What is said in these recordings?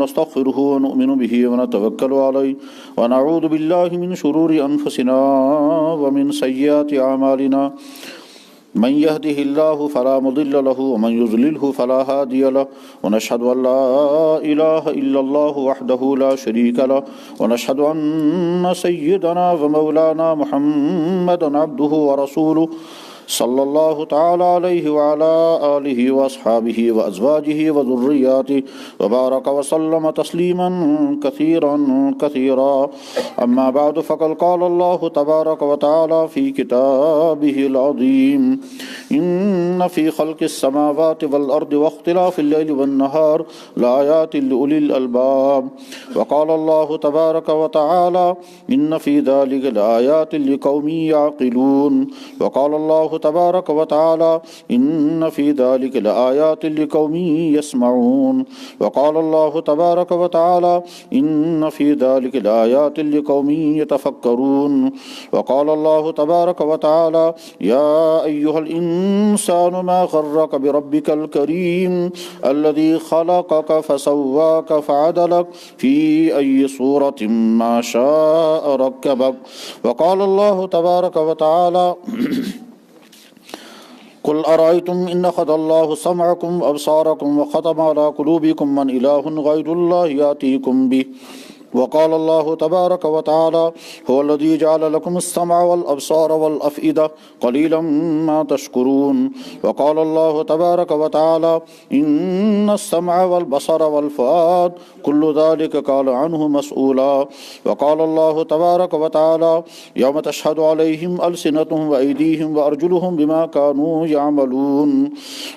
نستغفره ونؤمن به ونتوكل عليه ونعوذ بالله من شرور أنفسنا ومن سيئات أعمالنا من يهده الله فلا مضل له ومن يضلله فلا هادي له ونشهد أن لا إله إلا الله وحده لا شريك له ونشهد أن سيدنا ومولانا محمدا عبده ورسوله صلی اللہ تعالی علیہ وعلى آلہ واصحابہ وازواجہ وذریاتہ وبارک وسلم تسلیما کثیرا کثیرا اما بعد فقد قال اللہ تبارک وتعالی فی کتابہ العظیم ان فی خلق السماوات والارض واختلاف اللیل والنہار لآیات لأولی الالباب وقال اللہ تبارک وتعالی ان فی ذلک لآیات لقوم یعقلون وقال اللہ تبارک و تعالی ان فی ذلک لآیات لقوم یسمعون وقال اللہ تبارک و تعالی ان فی ذلک لآیات لقوم یتفکرون وقال اللہ تبارک و تعالی یا ایہا الانسان ما غرک بربک الکریم الذی خلقک فسواک فعدلک فی ای صورت ما شاء رکبک وقال اللہ تبارک و تعالی قل أرأيتم إن أخذ الله سمعكم وأبصاركم وختم على قلوبكم من إله غير الله يأتيكم به وقال الله تبارك وتعالى هو الذي جعل لكم السمع والأبصار والأفئدة قليلا ما تشكرون وقال الله تبارك وتعالى إن السمع والبصر والفؤاد كل ذلك كان عنه مسؤولا وقال الله تبارك وتعالى يوم تشهد عليهم ألسنتهم وأيديهم وأرجلهم بما كانوا يعملون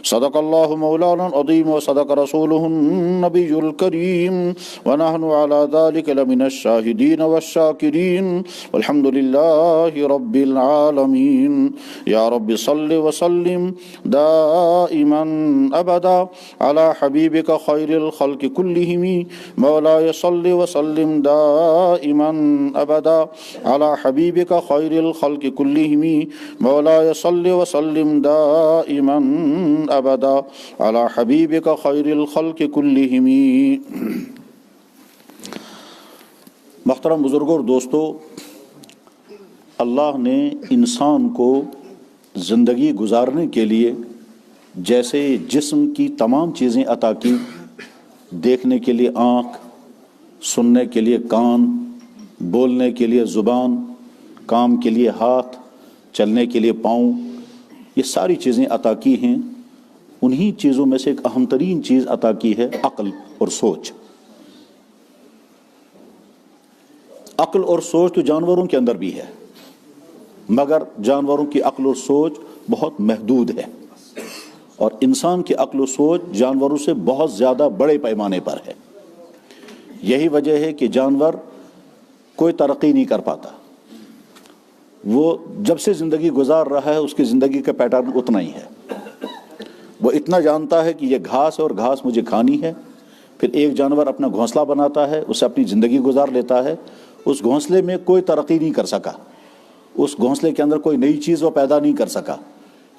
صدق الله مولانا العظيم وصدق رسوله النبي الكريم ونحن على ذلك لمن الشاهدين والشاكرين والحمد لله رب العالمين يا رب صل وسلم دائما أبدا على حبيبك خير الخلق كلهم مولاي صل وسلم دائما أبدا على حبيبك خير الخلق كلهم مولاي صل وسلم دائما أبدا على حبيبك خير الخلق كلهم. محترم بزرگوں اور دوستو، اللہ نے انسان کو زندگی گزارنے کے لیے جیسے جسم کی تمام چیزیں عطا کی، دیکھنے کے لیے آنکھ، سننے کے لیے کان، بولنے کے لیے زبان، کام کے لیے ہاتھ، چلنے کے لیے پاؤں، یہ ساری چیزیں عطا کی ہیں. انہی چیزوں میں سے ایک اہم ترین چیز عطا کی ہے عقل اور سوچ. عقل اور سوچ تو جانوروں کے اندر بھی ہے، مگر جانوروں کی عقل اور سوچ بہت محدود ہے، اور انسان کی عقل و سوچ جانوروں سے بہت زیادہ بڑے پیمانے پر ہے. یہی وجہ ہے کہ جانور کوئی ترقی نہیں کر پاتا. وہ جب سے زندگی گزار رہا ہے اس کی زندگی کا پیٹرن اتنا ہی ہے. وہ اتنا جانتا ہے کہ یہ گھاس ہے اور گھاس مجھے کھانی ہے. پھر ایک جانور اپنا گھونسلہ بناتا ہے، اسے اپنی زندگی گزار لیتا ہے. اس گھونسلے میں کوئی ترقی نہیں کر سکا، اس گھونسلے کے اندر کوئی نئی چیز وہ پیدا نہیں کر سکا،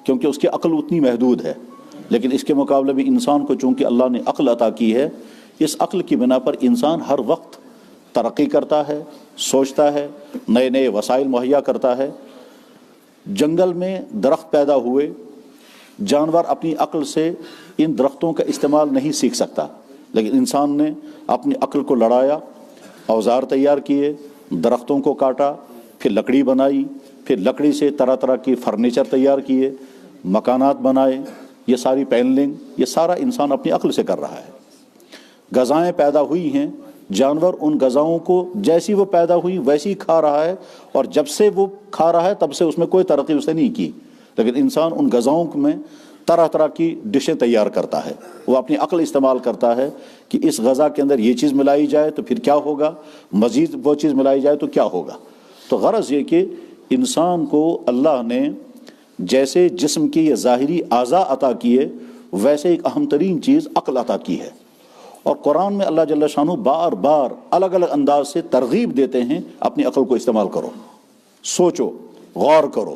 کیونکہ اس کی عقل اتنی محدود ہے. لیکن اس کے مقابلے میں انسان کو چونکہ اللہ نے عقل عطا کی ہے، اس عقل کی بنا پر انسان ہر وقت ترقی کرتا ہے، سوچتا ہے، نئے نئے وسائل مہیا کرتا ہے. جنگل میں درخت پیدا ہوئے، جانور اپنی عقل سے ان درختوں کا استعمال نہیں سیکھ سکتا، لیکن انسان نے اپنی عقل کو لڑایا، اوزار تیار کیے، درختوں کو کاٹا، پھر لکڑی بنائی، پھر لکڑی سے طرح طرح کی فرنیچر تیار کیے، مکانات بنائے. یہ ساری پینلنگ، یہ سارا انسان اپنی عقل سے کر رہا ہے. غذائیں پیدا ہوئی ہیں، جانور ان غذاؤں کو جیسی وہ پیدا ہوئی ویسی ہی کھا رہا ہے، اور جب سے وہ کھا رہا ہے تب سے اس میں کوئی ترقی اس نے نہیں کی. لیکن انسان ان غذاؤں میں طرح طرح کی ڈشیں تیار کرتا ہے. وہ اپنی عقل استعمال کرتا ہے کہ اس غذا کے اندر یہ چیز ملائی جائے تو پھر کیا ہوگا، مزید وہ چیز ملائی جائے تو کیا ہوگا. تو غرض یہ کہ انسان کو اللہ نے جیسے جسم کی یہ ظاہری اعضاء عطا کیے، ویسے ایک اہم ترین چیز عقل عطا کی ہے. اور قرآن میں اللہ جل شانہ بار بار الگ الگ انداز سے ترغیب دیتے ہیں، اپنی عقل کو استعمال کرو، سوچو، غور کرو.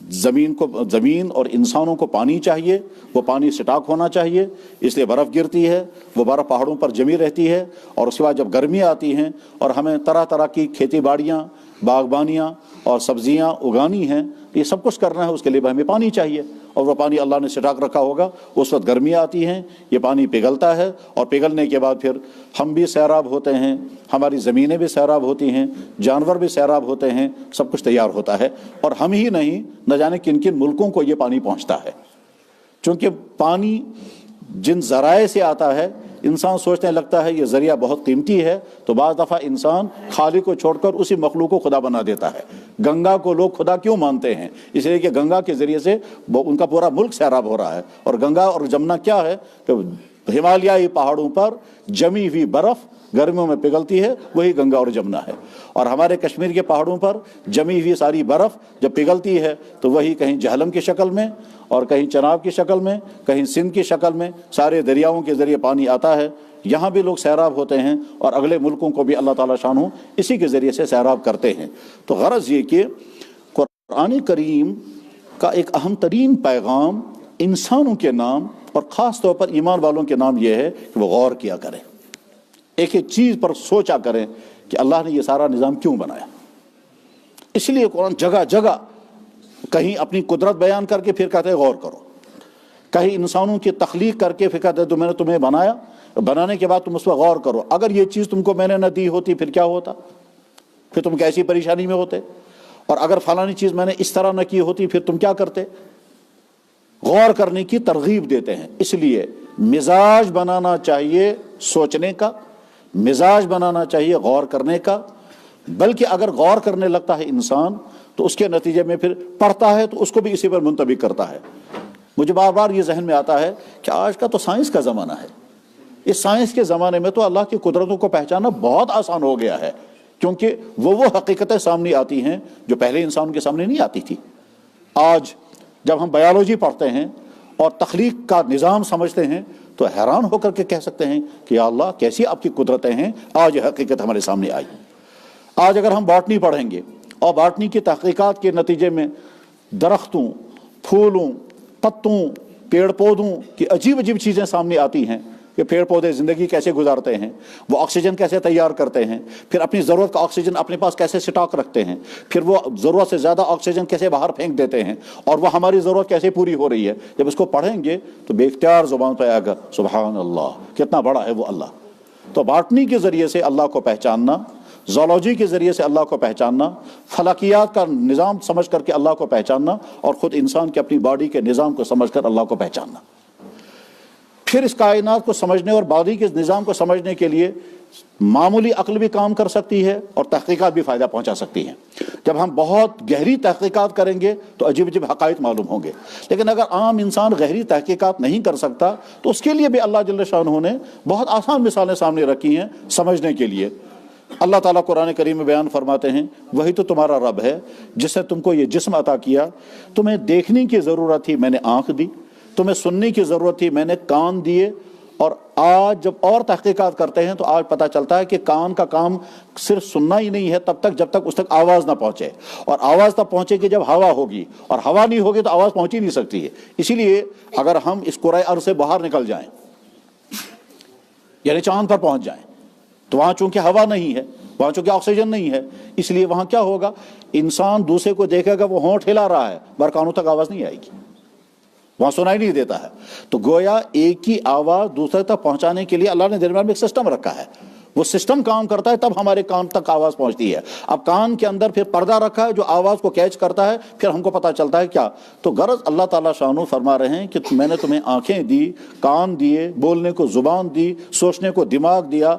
زمین اور انسانوں کو پانی چاہیے، وہ پانی سٹاک ہونا چاہیے، اس لیے برف گرتی ہے، وہ برف پہاڑوں پر جمی رہتی ہے، اور اس کے بعد جب گرمیاں آتی ہیں اور ہمیں طرح طرح کی کھیتی باڑیاں، باغبانیاں اور سبزیاں اگانی ہیں، یہ سب کچھ کرنا ہے، اس کے لیے بھی ہمیں پانی چاہیے، اور وہ پانی اللہ نے سٹاک رکھا ہوگا۔ اس وقت گرمیاں آتی ہیں، یہ پانی پگھلتا ہے، اور پگھلنے کے بعد پھر ہم بھی سیراب ہوتے ہیں، ہماری زمینیں بھی سیراب ہوتی ہیں، جانور بھی سیراب ہوتے ہیں، سب کچھ تیار ہوتا ہے، اور ہم ہی نہیں، نہ جانے کن کن ملکوں کو یہ پانی پہنچتا ہے۔ چونکہ پانی جن ذرائع سے آتا ہے، انسان سوچنے لگتا ہے یہ ذریعہ بہت قیمتی ہے، تو بعض دفعہ انسان خالق کو چھوڑ کر اسی مخلوق کو خدا بنا دیتا ہے۔ گنگا کو لوگ خدا کیوں مانتے ہیں؟ اس لیے کہ گنگا کے ذریعے سے ان کا پورا ملک سیراب ہو رہا ہے، اور گنگا اور جمنا کیا ہے کہ ہمالیائی پہاڑوں پر جمی ہوئی برف گرمیوں میں پگھلتی ہے، وہی گنگا اور جمنا ہے، اور ہمارے کشمیر کے پہاڑوں پر جمی ہوئی ساری برف جب پگھلتی ہے تو وہی کہیں جہلم کی شکل میں، اور کہیں چناب کی شکل میں، کہیں سندھ کی شکل میں سارے دریاؤں کے ذریعے پانی آتا ہے۔ یہاں بھی لوگ سیراب ہوتے ہیں، اور اگلے ملکوں کو بھی اللہ تعالیٰ شانہ اسی کے ذریعے سے سیراب کرتے ہیں۔ تو غرض یہ کہ قرآن کریم کا ایک اہم ترین پیغام انسانوں کے نام اور خاص طور پر ایمان والوں کے نام یہ ہے کہ وہ غور کیا کریں، ایک ایک چیز پر سوچا کریں کہ اللہ نے یہ سارا نظام کیوں بنایا۔ اس لیے قرآن جگہ جگہ کہیں اپنی قدرت بیان کر کے پھر کہتے ہیں غور کرو، کہیں انسانوں کی تخلیق کر کے پھر کہتے ہیں تو میں نے تمہیں بنایا، بنانے کے بعد تم اس پر غور کرو، اگر یہ چیز تم کو میں نے نہ دی ہوتی پھر کیا ہوتا، پھر تم کیسی پریشانی میں ہوتے، اور اگر فلانی چیز میں نے اس طرح نہ کی ہوتی پھر تم کیا کرتے۔ غور کرنے کی ترغیب دیتے ہیں۔ اس لیے مزاج بنانا چاہیے سوچنے کا، مزاج بنانا چاہیے غور کرنے کا، بلکہ اگر غور کرنے لگتا ہے انسان تو اس کے نتیجے میں پھر پڑھتا ہے تو اس کو بھی اسی پر منطبق کرتا ہے۔ مجھے بار بار یہ ذہن میں آتا ہے کہ آج کا تو سائنس کا زمانہ ہے، اس سائنس کے زمانے میں تو اللہ کی قدرتوں کو پہچاننا بہت آسان ہو گیا ہے، کیونکہ وہ حقیقتیں سامنے آتی ہیں جو پہلے انسان کے سامنے نہیں آتی تھی۔ آج جب ہم بایولوجی پڑھتے ہیں اور تخلیق کا نظام سمجھتے ہیں تو حیران ہو کر کے کہہ سکتے ہیں کہ یا اللہ کیسی آپ کی قدرتیں ہیں، آج یہ حقیقت ہمارے سامنے آئی۔ آج اگر ہم باٹنی پڑھیں گے اور باٹنی کی تحقیقات کے نتیجے میں درختوں، پھولوں، پتوں، پیڑ پودوں کی عجیب عجیب چیزیں سامنے آتی ہیں کہ پیڑ پودے زندگی کیسے گزارتے ہیں، وہ آکسیجن کیسے تیار کرتے ہیں، پھر اپنی ضرورت کا آکسیجن اپنے پاس کیسے سٹاک رکھتے ہیں، پھر وہ ضرورت سے زیادہ آکسیجن کیسے باہر پھینک دیتے ہیں، اور وہ ہماری ضرورت کیسے پوری ہو رہی ہے۔ جب اس کو پڑھیں گے تو بے اختیار زبان پہ آئے گا سبحان اللہ، کتنا بڑا ہے وہ اللہ۔ تو باٹنی کے ذریعے سے اللہ کو پہچاننا، زولوجی کے ذریعے سے اللہ کو پہچاننا، فلکیات کا نظام سمجھ کر کے اللہ کو پہچاننا، اور خود انسان کے اپنی باڈی کے نظام کو سمجھ کر اللہ کو پہچاننا، پھر اس کائنات کو سمجھنے اور باڈی کے نظام کو سمجھنے کے لیے معمولی عقل بھی کام کر سکتی ہے اور تحقیقات بھی فائدہ پہنچا سکتی ہیں۔ جب ہم بہت گہری تحقیقات کریں گے تو عجیب عجیب حقائق معلوم ہوں گے، لیکن اگر عام انسان گہری تحقیقات نہیں کر سکتا تو اس کے لیے بھی اللہ جل شانہ نے بہت آسان مثالیں سامنے رکھی ہیں سمجھنے کے لیے۔ اللہ تعالیٰ قرآن کریم میں بیان فرماتے ہیں وہی تو تمہارا رب ہے جس نے تم کو یہ جسم عطا کیا، تمہیں دیکھنے کی ضرورت تھی میں نے آنکھ دی، تمہیں سننے کی ضرورت تھی میں نے کان دیے، اور آج جب اور تحقیقات کرتے ہیں تو آج پتہ چلتا ہے کہ کان کا کام صرف سننا ہی نہیں ہے تب تک جب تک اس تک آواز نہ پہنچے، اور آواز تب پہنچے کہ جب ہوا ہوگی، اور ہوا نہیں ہوگی تو آواز پہنچ ہی نہیں سکتی ہے۔ اسی لیے اگر ہم اس کرۂ ارض سے باہر نکل جائیں، یعنی چاند پر پہنچ جائیں، تو وہاں چونکہ ہوا نہیں ہے، وہاں چونکہ آکسیجن نہیں ہے، اس لیے وہاں کیا ہوگا، انسان دوسرے کو دیکھے گا وہ ہونٹ ہلا رہا ہے مگر کانوں تک آواز نہیں آئے گی، وہاں سنائی نہیں دیتا ہے۔ تو گویا ایک ہی آواز دوسرے تک پہنچانے کے لیے اللہ نے درمیان میں ایک سسٹم رکھا ہے، وہ سسٹم کام کرتا ہے تب ہمارے کان تک آواز پہنچتی ہے۔ اب کان کے اندر پھر پردہ رکھا ہے جو آواز کو کیچ کرتا ہے، پھر ہم کو پتہ چلتا ہے کیا۔ تو غرض اللہ تعالیٰ شانہ فرما رہے ہیں کہ میں نے تمہیں آنکھیں دی، کان دیے، بولنے کو زبان دی، سوچنے کو دماغ دیا،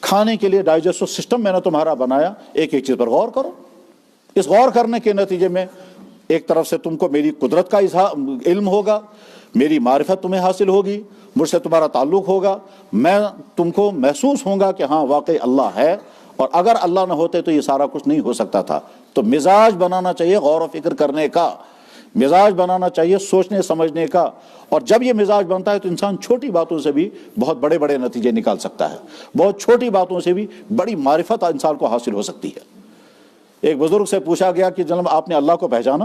کھانے کے لیے ڈائجسٹو سسٹم میں نے تمہارا بنایا، ایک ایک چیز پر غور کرو۔ اس غور کرنے کے نتیجے میں ایک طرف سے تم کو میری قدرت کا علم ہوگا، میری معرفت تمہیں حاصل ہوگی، مجھ سے تمہارا تعلق ہوگا، میں تم کو محسوس ہوں گا کہ ہاں واقعی اللہ ہے، اور اگر اللہ نہ ہوتے تو یہ سارا کچھ نہیں ہو سکتا تھا۔ تو مزاج بنانا چاہیے غور و فکر کرنے کا، مزاج بنانا چاہیے سوچنے سمجھنے کا، اور جب یہ مزاج بنتا ہے تو انسان چھوٹی باتوں سے بھی بہت بڑے بڑے نتیجے نکال سکتا ہے، بہت چھوٹی باتوں سے بھی بڑی معرفت انسان کو حاصل ہو سکتی ہے۔ ایک بزرگ سے پوچھا گیا کہ جناب آپ نے اللہ کو پہچانا؟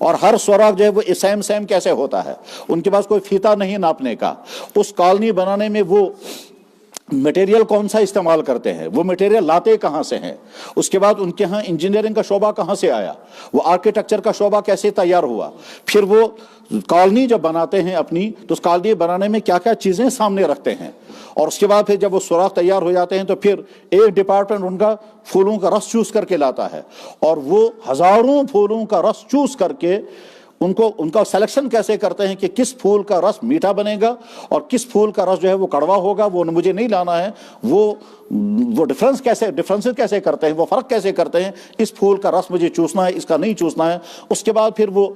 اور ہر سوراخ جو ہے وہ سیم کیسے ہوتا ہے، ان کے پاس کوئی فیتا نہیں ناپنے کا، اس کالنی بنانے میں وہ مٹیریل کون سا استعمال کرتے ہیں، وہ مٹیریل لاتے کہاں سے ہیں، اس کے بعد ان کے ہاں انجینئرنگ کا شعبہ کہاں سے آیا، وہ آرکیٹیکچر کا شعبہ کیسے تیار ہوا، پھر وہ کالنی جب بناتے ہیں اپنی تو اس کالنی بنانے میں کیا کیا چیزیں سامنے رکھتے ہیں، اور اس کے بعد پھر جب وہ سوراخ تیار ہو جاتے ہیں تو پھر ایک ڈپارٹمنٹ ان کا پھولوں کا رس چوز کر کے لاتا ہے، اور وہ ہزاروں پھولوں کا رس چوز کر کے ان کا سلیکشن کیسے کرتے ہیں کہ کس پھول کا رس میٹھا بنے گا اور کس پھول کا رس جو ہے وہ کڑوا ہوگا، وہ مجھے نہیں لانا ہے، وہ ڈفرینس کیسے کرتے ہیں، وہ فرق کیسے کرتے ہیں، اس پھول کا رس مجھے چوسنا ہے، اس کا نہیں چوسنا ہے۔ اس کے بعد پھر وہ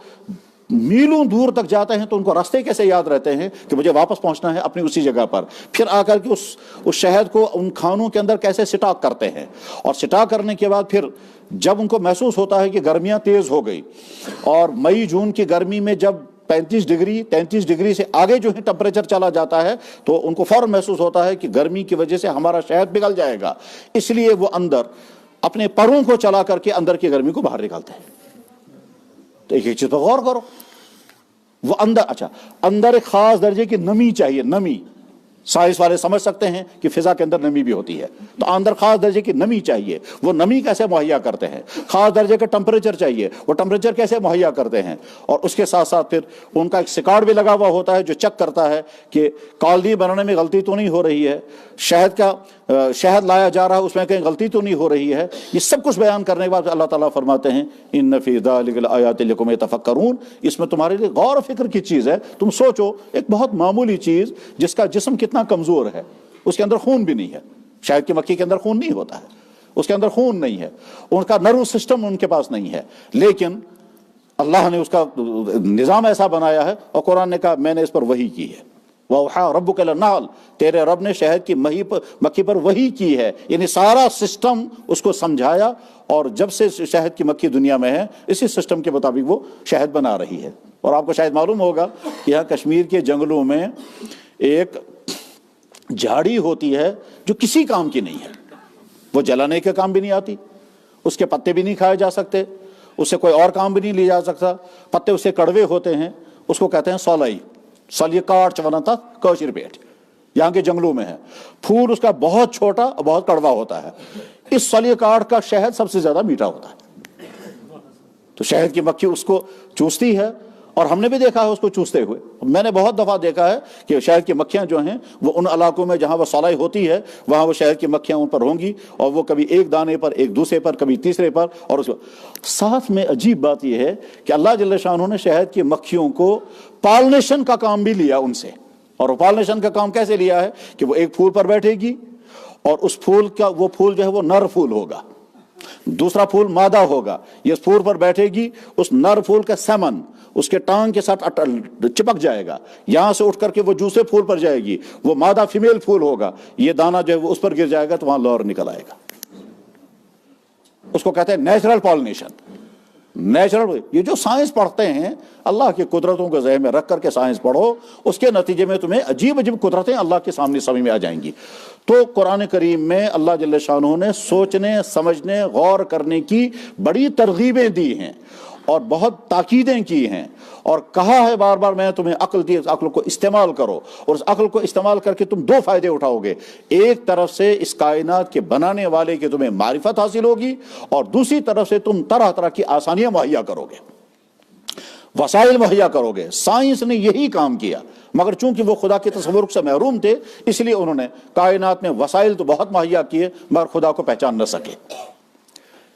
میلوں دور تک جاتے ہیں تو ان کو راستے کیسے یاد رہتے ہیں کہ مجھے واپس پہنچنا ہے اپنی اسی جگہ پر، پھر آ کر کے اس شہد کو ان کھانوں کے اندر کیسے سٹاک کرتے ہیں، اور سٹاک کرنے کے بعد پھر جب ان کو محسوس ہوتا ہے کہ گرمیاں تیز ہو گئی، اور مئی جون کی گرمی میں جب 35 ڈگری سے آگے جو ہے ٹمپریچر چلا جاتا ہے تو ان کو فوراً محسوس ہوتا ہے کہ گرمی کی وجہ سے ہمارا شہد پگھل جائے گا، اس لیے وہ اندر اپنے پروں کو چلا کر کے اندر کی گرمی کو باہر نکالتے ہیں۔ تو ایک چیز پر غور کرو، وہ اندر ایک خاص درجے کی نمی چاہیے، نمی سائنس والے سمجھ سکتے ہیں کہ فضا کے اندر نمی بھی ہوتی ہے، تو اندر خاص درجے کی نمی چاہیے، وہ نمی کیسے مہیا کرتے ہیں، خاص درجے کا ٹمپریچر چاہیے، وہ ٹمپریچر کیسے مہیا کرتے ہیں، اور اس کے ساتھ ساتھ پھر ان کا ایک سکاڑ بھی لگا ہوا ہوتا ہے جو چیک کرتا ہے کہ کالنی بنانے میں غلطی تو نہیں ہو رہی ہے، شہد لایا جا رہا ہے اس میں کہیں غلطی تو نہیں ہو رہی ہے۔ یہ سب کچھ بیان کرنے کے بعد اللہ تعالیٰ فرماتے ہیں ان فی ذلک لآیات لقوم یتفکرون، اس میں تمہارے لیے غور و فکر کی چیز ہے۔ تم سوچو ایک بہت معمولی چیز جس کا جسم کتنا کمزور ہے، اس کے اندر خون بھی نہیں ہے، شہد کی مکھی کے اندر خون نہیں ہوتا ہے، اس کے اندر خون نہیں ہے، ان کا نرو سسٹم ان کے پاس نہیں ہے، لیکن اللہ نے اس کا نظام ایسا بنایا ہے، اور قرآن نے کہا میں نے اس پر وحی کی ہے، وَأَوْحَىٰ رَبُّكَ إِلَى النَّحْلِ، تیرے رب نے شہد کی مکھی پر وحی کی ہے، یعنی سارا سسٹم اس کو سمجھایا، اور جب سے شہد کی مکھی دنیا میں ہے اسی سسٹم کے مطابق وہ شہد بنا رہی ہے۔ اور آپ کو شاید معلوم ہوگا کہ یہاں کشمیر کے جنگلوں میں ایک جھاڑی ہوتی ہے جو کسی کام کی نہیں ہے، وہ جلانے کے کام بھی نہیں آتی، اس کے پتے بھی نہیں کھائے جا سکتے، اس سے کوئی اور کام بھی نہیں لیا جا سکتا، پتے اس سے کڑوے ہوتے ہیں، اس کو کہتے ہیں سولائی، سالیہ کاٹ چونا تھا کوشر پیٹ، یہاں کے جنگلوں میں ہے، پھول اس کا بہت چھوٹا بہت کڑوا ہوتا ہے، اس سالیہ کاٹ کا شہد سب سے زیادہ میٹھا ہوتا ہے، تو شہد کی مکھی اس کو چوستی ہے، اور ہم نے بھی دیکھا ہے اس کو چوستے ہوئے، میں نے بہت دفعہ دیکھا ہے کہ شہد کی مکھیاں جو ہیں وہ ان علاقوں میں جہاں وہ صلائی ہوتی ہے وہاں وہ شہد کی مکھیاں ان پر ہوں گی، اور وہ کبھی ایک دانے پر، ایک دوسرے پر، کبھی تیسرے پر، اور اس ساتھ میں عجیب بات یہ ہے کہ اللہ جل شانہ نے شہد کی مکھیوں کو پالنیشن کا کام بھی لیا ان سے، اور پالنیشن کا کام کیسے لیا ہے کہ وہ ایک پھول پر بیٹھے گی، اور اس پھول کا وہ پھول جو ہے وہ نر پھول ہوگا، دوسرا پھول مادہ ہوگا، یہ اس پھول پر بیٹھے گی، اس نر پھول کا سیمن اس کے ٹانگ کے ساتھ چپک جائے گا، یہاں سے اٹھ کر کے وہ دوسرے پھول پر جائے گی، وہ مادہ فیمیل پھول ہوگا، یہ دانہ جو ہے وہ اس پر گر جائے گا تو وہاں لور نکل آئے گا، اس کو کہتے ہیں نیچرل پالنیشن۔ نیچرل، یہ جو سائنس پڑھتے ہیں اللہ کی قدرتوں کو ذہن میں رکھ کر کے سائنس پڑھو، اس کے نتیجے میں تمہیں عجیب عجیب قدرتیں اللہ کے سامنے سمجھ میں آ جائیں گی۔ تو قرآن کریم میں اللہ جل شانہ نے سوچنے، سمجھنے، غور کرنے کی بڑی ترغیبیں دی ہیں اور بہت تاکیدیں کی ہیں، اور کہا ہے بار بار میں تمہیں عقل دی، اس عقل کو استعمال کرو، اور اس عقل کو استعمال کر کے تم دو فائدے اٹھاؤ گے، ایک طرف سے اس کائنات کے بنانے والے کی تمہیں معرفت حاصل ہوگی، اور دوسری طرف سے تم طرح طرح کی آسانیاں مہیا کرو گے، وسائل مہیا کرو گے۔ سائنس نے یہی کام کیا، مگر چونکہ وہ خدا کے تصور سے محروم تھے اس لیے انہوں نے کائنات میں وسائل تو بہت مہیا کیے مگر خدا کو پہچان نہ سکے۔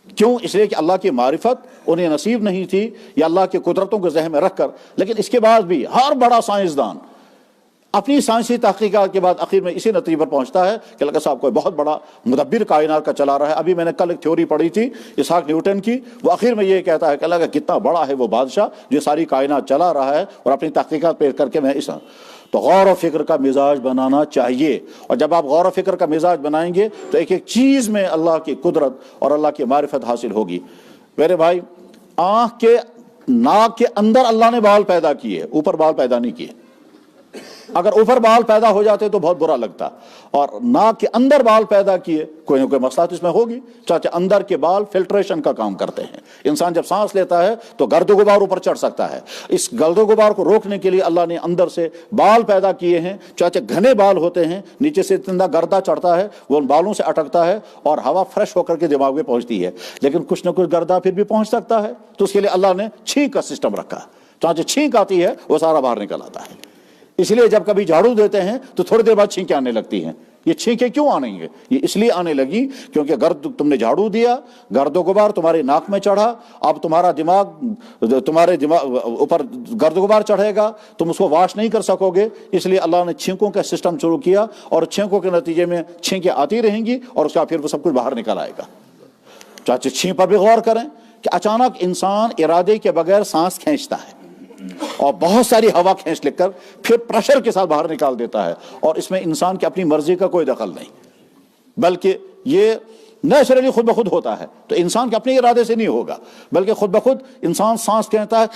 کیوں؟ اس لیے کہ اللہ کی معرفت انہیں نصیب نہیں تھی، یا اللہ کی قدرتوں کو ذہن میں رکھ کر۔ لیکن اس کے بعد بھی ہر بڑا سائنسدان اپنی سائنسی تحقیقات کے بعد آخر میں اسی نتیجے پر پہنچتا ہے کہ اللہ صاحب کوئی بہت بڑا مدبر کائنات کا چلا رہا ہے۔ ابھی میں نے کل ایک تھیوری پڑھی تھی اسحاق نیوٹن کی، وہ آخر میں یہ کہتا ہے کہ اللہ کا کتنا بڑا ہے وہ بادشاہ جو ساری کائنات چلا رہا ہے، اور اپنی تحقیقات پیش کر کے میں اس تو غور و فکر کا مزاج بنانا چاہیے، اور جب آپ غور و فکر کا مزاج بنائیں گے تو ایک ایک چیز میں اللہ کی قدرت اور اللہ کی معرفت حاصل ہوگی۔ میرے بھائی، آنکھ کے ناک کے اندر اللہ نے بال پیدا کیے، اوپر بال پیدا نہیں کیے۔ اگر اوپر بال پیدا ہو جاتے تو بہت برا لگتا، اور ناک کے اندر بال پیدا کیے کوئی نہ کوئی مسئلہ تو اس میں ہوگی، چاچا اندر کے بال فلٹریشن کا کام کرتے ہیں۔ انسان جب سانس لیتا ہے تو گرد و غبار اوپر چڑھ سکتا ہے، اس گرد و غبار کو روکنے کے لیے اللہ نے اندر سے بال پیدا کیے ہیں، چاچا گھنے بال ہوتے ہیں، نیچے سے اتنا گردہ چڑھتا ہے، وہ ان بالوں سے اٹکتا ہے اور ہوا فریش ہو کر کے دماغ میں پہنچتی ہے، لیکن کچھ نہ کچھ گردہ پھر بھی پہنچ سکتا ہے، تو اس کے لیے اللہ نے چھینک کا سسٹم رکھا، چاچا چھینک آتی ہے وہ سارا باہر نکل آتا ہے۔ اس لیے جب کبھی جھاڑو دیتے ہیں تو تھوڑی دیر بعد چھینکیں آنے لگتی ہیں۔ یہ چھینکیں کیوں آنے گے؟ یہ اس لیے آنے لگی کیونکہ گرد تم نے جھاڑو دیا، گرد و غبار تمہاری ناک میں چڑھا، اب تمہارے دماغ اوپر گرد و غبار چڑھے گا، تم اس کو واش نہیں کر سکو گے، اس لیے اللہ نے چھینکوں کا سسٹم شروع کیا، اور چھینکوں کے نتیجے میں چھینکیں آتی رہیں گی اور اس کا پھر وہ سب کچھ باہر نکل آئے گا۔ چاچے چھینک پر بھی غور کریں کہ اچانک انسان ارادے کے بغیر سانس کھینچتا ہے اور بہت ساری ہوا کھینچ لے کر پھر پریشر کے ساتھ باہر نکال دیتا ہے، اور اس میں انسان کی اپنی مرضی کا کوئی دخل نہیں، بلکہ یہ نیچرلی خود بخود ہوتا ہے، تو انسان کے اپنے ارادے سے نہیں ہوگا، بلکہ خود بخود انسان سانس کھینچتا ہے،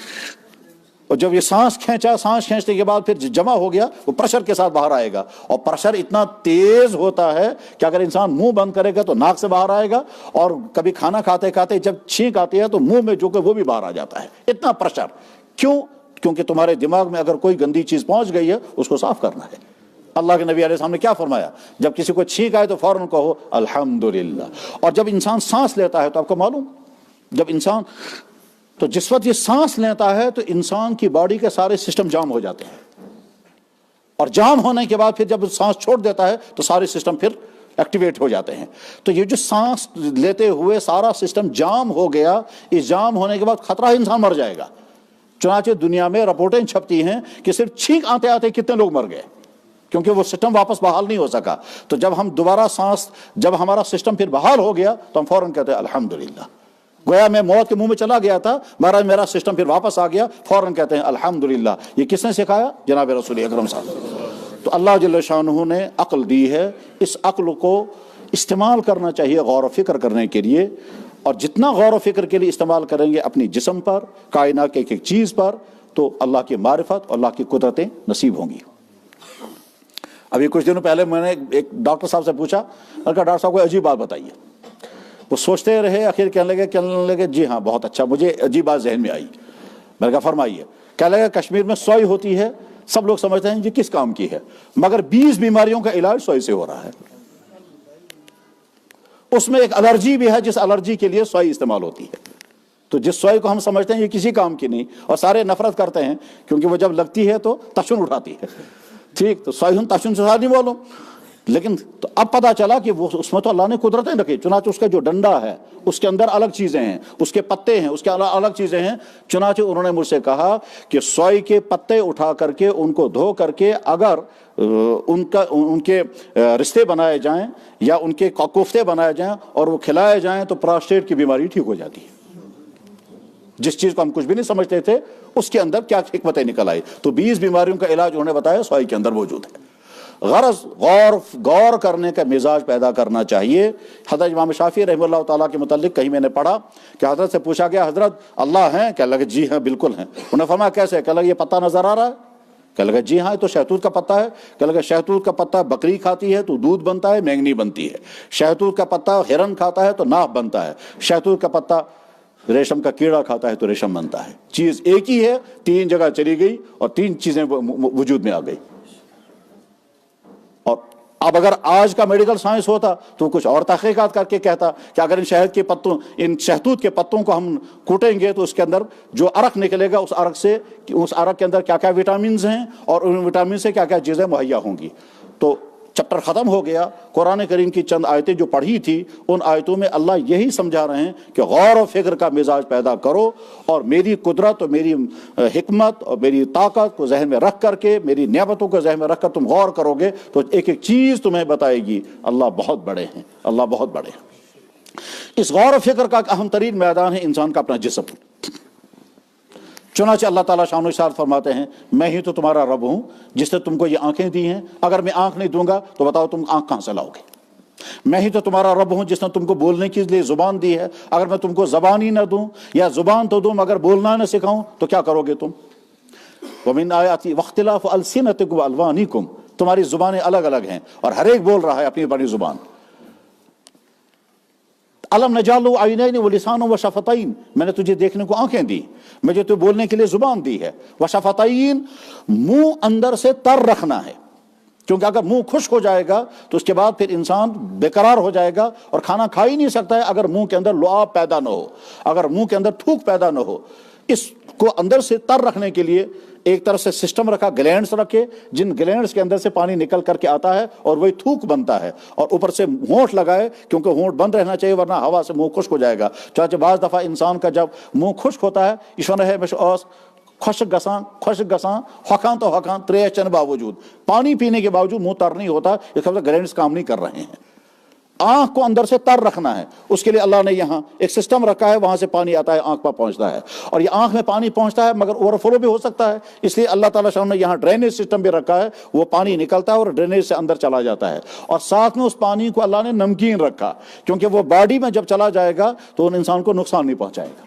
اور جب یہ سانس کھینچنے کے بعد پھر جمع ہو گیا وہ پریشر کے ساتھ باہر آئے گا، اور پریشر اتنا تیز ہوتا ہے کہ اگر انسان منہ بند کرے گا تو ناک سے باہر آئے گا، اور کبھی کھانا کھاتے کھاتے جب چھینک آتی ہے تو منہ میں جو کہ وہ بھی باہر آ جاتا ہے، اتنا پریشر۔ کیوں؟ کیونکہ تمہارے دماغ میں اگر کوئی گندی چیز پہنچ گئی ہے اس کو صاف کرنا ہے۔ اللہ کے نبی علیہ السلام نے کیا فرمایا؟ جب کسی کو چھینک آئے تو فوراً کہو الحمدللہ۔ اور جب انسان سانس لیتا ہے تو آپ کو معلوم، جس وقت یہ سانس لیتا ہے تو انسان کی باڈی کے سارے سسٹم جام ہو جاتے ہیں، اور جام ہونے کے بعد پھر جب سانس چھوڑ دیتا ہے تو سارے سسٹم پھر ایکٹیویٹ ہو جاتے ہیں۔ تو یہ جو سانس لیتے ہوئے سارا سسٹم جام ہو گیا، اس جام ہونے کے بعد خطرہ ہے انسان مر جائے گا۔ چنانچہ دنیا میں رپورٹیں چھپتی ہیں کہ صرف چھینک آتے آتے کتنے لوگ مر گئے، کیونکہ وہ سسٹم واپس بحال نہیں ہو سکا۔ تو جب ہم دوبارہ جب ہمارا سسٹم پھر بحال ہو گیا تو ہم فوراً کہتے ہیں الحمدللہ، گویا میں موت کے منہ میں چلا گیا تھا، میرا سسٹم پھر واپس آ گیا، فوراً کہتے ہیں الحمدللہ۔ یہ کس نے سکھایا؟ جناب رسول اکرم صلی اللہ علیہ وسلم۔ تو اللہ جل شانہ نے عقل دی ہے، اس عقل کو استعمال کرنا چاہیے غور و فکر کرنے کے لیے، اور جتنا غور و فکر کے لیے استعمال کریں گے اپنی جسم پر، کائنات کے ایک چیز پر، تو اللہ کی معرفت اور اللہ کی قدرتیں نصیب ہوں گی۔ ابھی کچھ دنوں پہلے میں نے ایک ڈاکٹر صاحب سے پوچھا، میں نے کہا ڈاکٹر صاحب کوئی عجیب بات بتائیے۔ وہ سوچتے رہے، آخر کہنے لگے جی ہاں بہت اچھا، مجھے عجیب بات ذہن میں آئی۔ میں نے کہا فرمائیے۔ کہنے لگا کشمیر میں سوئی ہوتی ہے، سب لوگ سمجھتے ہیں یہ کس کام کی ہے، مگر 20 بیماریوں کا علاج سوئی سے ہو رہا ہے۔ اس میں ایک الرجی بھی ہے جس الرجی کے لیے سوئی استعمال ہوتی ہے، تو جس سوئی کو ہم سمجھتے ہیں یہ کسی کام کی نہیں، اور سارے نفرت کرتے ہیں کیونکہ وہ جب لگتی ہے تو تشن اٹھاتی ہے، ٹھیک، تو سوئی ہم تشن سے ساتھ نہیں بولو، لیکن تو اب پتا چلا کہ وہ اس میں تو اللہ نے قدرتیں رکھی، چنانچہ اس کا جو ڈنڈا ہے اس کے اندر الگ چیزیں ہیں، اس کے پتے ہیں اس کے الگ چیزیں ہیں۔ چنانچہ انہوں نے مجھ سے کہا کہ سوئی کے پتے اٹھا کر کے ان کو دھو کر کے اگر ان کے رشتے بنائے جائیں یا ان کے کوفتے بنائے جائیں اور وہ کھلائے جائیں تو پراسٹیٹ کی بیماری ٹھیک ہو جاتی ہے۔ جس چیز کو ہم کچھ بھی نہیں سمجھتے تھے اس کے اندر کیا حکمتیں نکل آئی، تو 20 بیماریوں کا علاج انہوں نے بتایا سوئی کے اندر موجود ہے۔ غرض غور کرنے کا مزاج پیدا کرنا چاہیے۔ حضرت امام شافعی رحمہ اللہ تعالیٰ کے متعلق کہیں میں نے پڑھا کہ حضرت سے پوچھا گیا حضرت اللہ ہیں؟ کہنے لگے جی ہاں بالکل ہیں۔ انہوں نے فرمایا کیسے؟ کہنے لگے یہ پتہ نظر آ رہا ہے؟ کہنے لگا جی ہاں یہ تو شہتوت کا پتہ ہے۔ کہنے لگا شہتوت کا پتہ بکری کھاتی ہے تو دودھ بنتا ہے، مینگنی بنتی ہے۔ شہتوت کا پتہ ہرن کھاتا ہے تو ناف بنتا ہے۔ شہتوت کا پتہ ریشم کا کیڑا کھاتا ہے تو ریشم بنتا ہے۔ چیز ایک ہی ہے، 3 جگہ چلی گئی اور 3 چیزیں وجود میں آ گئی۔ اور اب اگر آج کا میڈیکل سائنس ہوتا تو کچھ اور تحقیقات کر کے کہتا کہ اگر ان شہتوت کے پتوں کو ہم کوٹیں گے تو اس کے اندر جو عرق نکلے گا اس عرق کے اندر کیا کیا وٹامنز ہیں اور ان وٹامن سے کیا کیا چیزیں مہیا ہوں گی۔ تو چپٹر ختم ہو گیا۔ قرآن کریم کی چند آیتیں جو پڑھی تھی ان آیتوں میں اللہ یہی سمجھا رہے ہیں کہ غور و فکر کا مزاج پیدا کرو، اور میری قدرت اور میری حکمت اور میری طاقت کو ذہن میں رکھ کر کے، میری نعمتوں کو ذہن میں رکھ کر تم غور کرو گے تو ایک ایک چیز تمہیں بتائے گی اللہ بہت بڑے ہیں، اللہ بہت بڑے ہیں۔ اس غور و فکر کا اہم ترین میدان ہے انسان کا اپنا جسم۔ چنانچہ اللہ تعالیٰ شان و ارشاد فرماتے ہیں میں ہی تو تمہارا رب ہوں جس نے تم کو یہ آنکھیں دی ہیں، اگر میں آنکھ نہیں دوں گا تو بتاؤ تم آنکھ کہاں سے لاؤ گے۔ میں ہی تو تمہارا رب ہوں جس نے تم کو بولنے کے لیے زبان دی ہے، اگر میں تم کو زبان ہی نہ دوں یا زبان تو دوں مگر بولنا نہ سکھاؤں تو کیا کرو گے تم۔ وَمِنْ آیَاتِهِ وَاخْتِلَافُ أَلْسِنَتِكُمْ وَأَلْوَانِكُمْ، تمہاری زبانیں الگ الگ ہیں اور ہر ایک بول رہا ہے اپنی اپنی زبان. الم نجعل لہ عینین ولسانا وشفتین، میں نے تجھے دیکھنے کو آنکھیں دی، مجھے تو بولنے کے لیے زبان دی ہے. وشفتین، منہ اندر سے تر رکھنا ہے، کیونکہ اگر منہ خشک ہو جائے گا تو اس کے بعد پھر انسان بے قرار ہو جائے گا اور کھانا کھا ہی نہیں سکتا ہے اگر منہ کے اندر لعاب پیدا نہ ہو، اگر منہ کے اندر تھوک پیدا نہ ہو. اس کو اندر سے تر رکھنے کے لیے ایک طرف سے سسٹم رکھا، گلینڈز رکھے جن گلینڈز کے اندر سے پانی نکل کر کے آتا ہے اور وہی تھوک بنتا ہے، اور اوپر سے ہونٹ لگائے کیونکہ ہونٹ بند رہنا چاہیے ورنہ ہوا سے منہ خشک ہو جائے گا. چاچہ بعض دفعہ انسان کا جب منہ خشک ہوتا ہے ایشون ہے خشک گساں ہکان تو ہکان تریچن باوجود پانی پینے کے باوجود منہ تر نہیں ہوتا، اس کا مطلب گلینڈز کام نہیں کر رہے ہیں. آنکھ کو اندر سے تر رکھنا ہے، اس کے لیے اللہ نے یہاں ایک سسٹم رکھا ہے، وہاں سے پانی آتا ہے آنکھ پر پہنچتا ہے، اور یہ آنکھ میں پانی پہنچتا ہے مگر اوور فلو بھی ہو سکتا ہے، اس لیے اللہ تعالیٰ نے یہاں ڈرینیج سسٹم بھی رکھا ہے، وہ پانی نکلتا ہے اور ڈرینیج سے اندر چلا جاتا ہے. اور ساتھ میں اس پانی کو اللہ نے نمکین رکھا کیونکہ وہ باڈی میں جب چلا جائے گا تو ان انسان کو نقصان نہیں پہنچائے گا.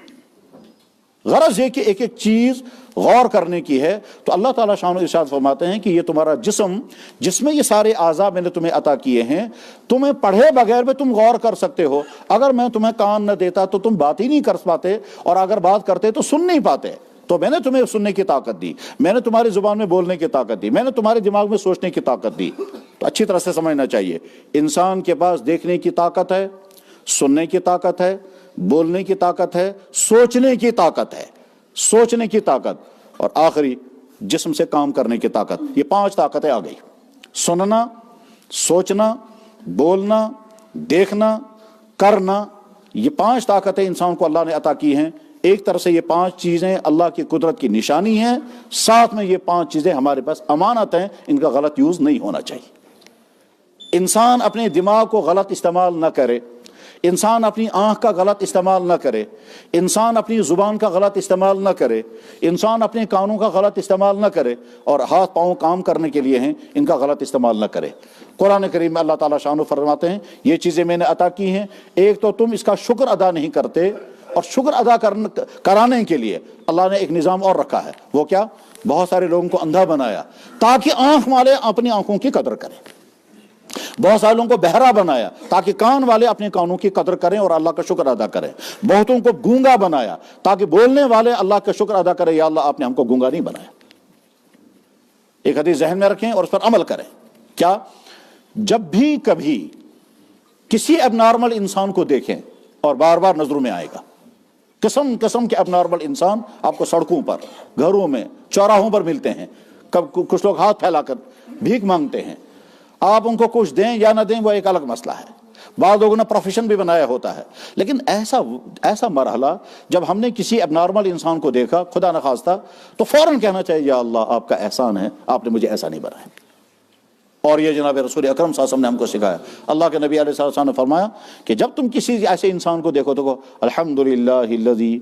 غرض یہ کہ ایک ایک چیز غور کرنے کی ہے. تو اللہ تعالیٰ شان و ارشاد فرماتے ہیں کہ یہ تمہارا جسم جس میں یہ سارے اعضاء میں نے تمہیں عطا کیے ہیں، تمہیں پڑھے بغیر بھی تم غور کر سکتے ہو. اگر میں تمہیں کان نہ دیتا تو تم بات ہی نہیں کر پاتے، اور اگر بات کرتے تو سن نہیں پاتے. تو میں نے تمہیں سننے کی طاقت دی، میں نے تمہاری زبان میں بولنے کی طاقت دی، میں نے تمہارے دماغ میں سوچنے کی طاقت دی. تو اچھی طرح سے سمجھنا چاہیے انسان کے پاس دیکھنے کی طاقت ہے، سننے کی طاقت ہے، بولنے کی طاقت ہے، سوچنے کی طاقت ہے، سوچنے کی طاقت، اور آخری جسم سے کام کرنے کی طاقت. یہ 5 طاقتیں آ گئی: سننا، سوچنا، بولنا، دیکھنا، کرنا. یہ 5 طاقتیں انسان کو اللہ نے عطا کی ہیں. ایک طرح سے یہ 5 چیزیں اللہ کی قدرت کی نشانی ہیں، ساتھ میں یہ 5 چیزیں ہمارے پاس امانت ہیں، ان کا غلط یوز نہیں ہونا چاہیے. انسان اپنے دماغ کو غلط استعمال نہ کرے، انسان اپنی آنکھ کا غلط استعمال نہ کرے، انسان اپنی زبان کا غلط استعمال نہ کرے، انسان اپنے کانوں کا غلط استعمال نہ کرے، اور ہاتھ پاؤں کام کرنے کے لیے ہیں ان کا غلط استعمال نہ کرے. قرآن کریم میں اللہ تعالیٰ شان و فرماتے ہیں یہ چیزیں میں نے عطا کی ہیں، ایک تو تم اس کا شکر ادا نہیں کرتے، اور شکر ادا کرانے کے لیے اللہ نے ایک نظام اور رکھا ہے. وہ کیا؟ بہت سارے لوگوں کو اندھا بنایا تاکہ آنکھ والے اپنی آنکھوں کی قدر کریں، بہت سارے لوگوں کو بہرا بنایا تاکہ کان والے اپنے کانوں کی قدر کریں اور اللہ کا شکر ادا کریں، بہتوں کو گونگا بنایا تاکہ بولنے والے اللہ کا شکر ادا کریں، یا اللہ آپ نے ہم کو گونگا نہیں بنایا. ایک حدیث ذہن میں رکھیں اور اس پر عمل کریں. کیا؟ جب بھی کبھی کسی اب نارمل انسان کو دیکھیں، اور بار بار نظروں میں آئے گا قسم قسم کے اب نارمل انسان آپ کو سڑکوں پر، گھروں میں، چوراہوں پر ملتے ہیں. کچھ لوگ ہاتھ پھیلا کر بھیک مانگتے ہیں، آپ ان کو کچھ دیں یا نہ دیں وہ ایک الگ مسئلہ ہے، بعض لوگوں نے پروفیشن بھی بنایا ہوتا ہے. لیکن ایسا مرحلہ جب ہم نے کسی اب نارمل انسان کو دیکھا خدا نخواستہ تو فوراً کہنا چاہیے یا اللہ آپ کا احسان ہے، آپ نے مجھے ایسا نہیں بنایا. اور یہ جناب رسول اکرم صلی اللہ علیہ وسلم نے ہم کو سکھایا. اللہ کے نبی علیہ السلام نے فرمایا کہ جب تم کسی ایسے انسان کو دیکھو تو کہو الحمدللہ الذی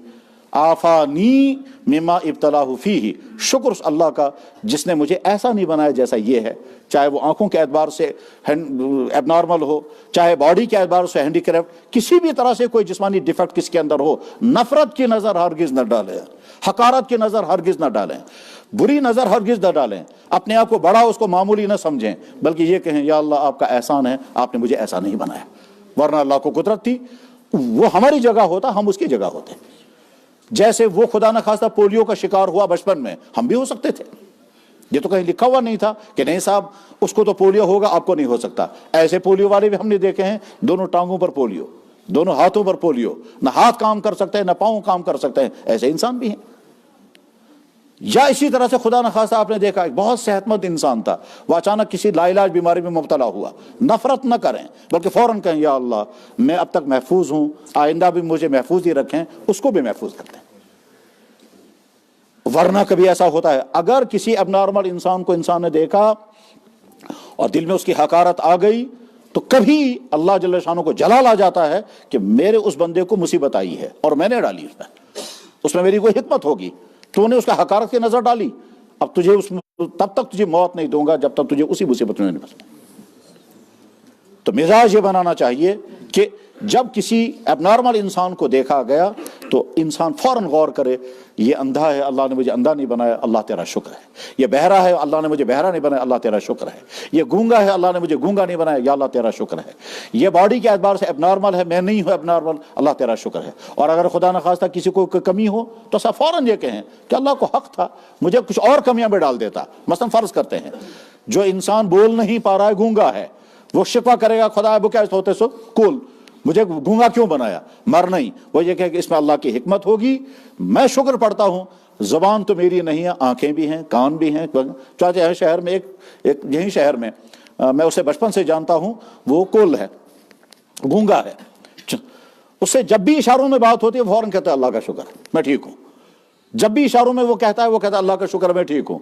آفانی مما ابتلاہ فیہ، شکر اللہ کا جس نے مجھے ایسا نہیں بنایا جیسا یہ ہے، چاہے وہ آنکھوں کے اعتبار سے ایب نارمل ہو، چاہے باڈی کے اعتبار سے ہینڈی کریفٹ، کسی بھی طرح سے کوئی جسمانی ڈیفیکٹ کس کے اندر ہو. نفرت کی نظر ہرگز نہ ڈالیں، حقارت کی نظر ہرگز نہ ڈالیں، بری نظر ہرگز نہ ڈالیں، اپنے آپ کو بڑا اس کو معمولی نہ سمجھیں، بلکہ یہ کہیں یا اللہ آپ کا احسان ہے، آپ نے مجھے ایسا نہیں بنایا. ورنہ اللہ کو قدرت تھی، وہ ہماری جگہ ہوتا ہم اس کی جگہ ہوتے. جیسے وہ خدا نہ خواستہ پولیو کا شکار ہوا بچپن میں، ہم بھی ہو سکتے تھے. یہ تو کہیں لکھا ہوا نہیں تھا کہ نہیں صاحب اس کو تو پولیو ہوگا آپ کو نہیں ہو سکتا. ایسے پولیو والے بھی ہم نے دیکھے ہیں، دونوں ٹانگوں پر پولیو، دونوں ہاتھوں پر پولیو، نہ ہاتھ کام کر سکتے ہیں نہ پاؤں کام کر سکتے ہیں، ایسے انسان بھی ہیں. یا اسی طرح سے خدا نخواستہ آپ نے دیکھا ایک بہت صحت مند انسان تھا، وہ اچانک کسی لا علاج بیماری میں مبتلا ہوا. نفرت نہ کریں بلکہ فوراً کہیں یا اللہ میں اب تک محفوظ ہوں، آئندہ بھی مجھے محفوظ ہی رکھیں، اس کو بھی محفوظ کر دیں. ورنہ کبھی ایسا ہوتا ہے اگر کسی اب نارمل انسان کو انسان نے دیکھا اور دل میں اس کی حقارت آ گئی تو کبھی اللہ جل شانہ کو جلال آ جاتا ہے کہ میرے اس بندے کو مصیبت آئی ہے اور میں نے ڈالی اس میں میری کوئی حکمت ہوگی، تو نے اس کا حقارت کی نظر ڈالی، اب تجھے تب تک تجھے موت نہیں دوں گا جب تک تجھے اسی مصیبت میں نہیں پھنسنا. تو مزاج یہ بنانا چاہیے کہ جب کسی اب نارمل انسان کو دیکھا گیا تو انسان فوراً غور کرے، یہ اندھا ہے، اللہ نے مجھے اندھا نہیں بنایا، اللہ تیرا شکر ہے. یہ بہرا ہے، اللہ نے مجھے بہرا نہیں بنایا، اللہ تیرا شکر ہے. یہ گونگا ہے، اللہ نے مجھے گونگا نہیں بنایا، یا اللہ تیرا شکر ہے. یہ باڈی کے اعتبار سے اب نارمل ہے، میں نہیں ہوں اب نارمل، اللہ تیرا شکر ہے. اور اگر خدا نخواستہ کسی کو کمی ہو تو سب فوراً یہ کہیں کہ اللہ کو حق تھا، مجھے کچھ اور کمیاں میں ڈال دیتا. مثلا فرض کرتے ہیں جو انسان بول نہیں پا رہا ہے، گونگا ہے، وہ شکوہ کرے گا خدا وہ کیا ہوتے سو کول، مجھے گونگا کیوں بنایا؟ مر نہیں. وہ یہ کہ اس میں اللہ کی حکمت ہوگی، میں شکر پڑھتا ہوں. زبان تو میری نہیں ہے، آنکھیں بھی ہیں، کان بھی ہیں. چاچا شہر میں ایک یہی شہر میں میں اسے بچپن سے جانتا ہوں، وہ کول ہے، گونگا ہے. اس سے جب بھی اشاروں میں بات ہوتی ہے فوراً کہتا ہے اللہ کا شکر میں ٹھیک ہوں. جب بھی اشاروں میں وہ کہتا ہے اللہ کا شکر میں ٹھیک ہوں.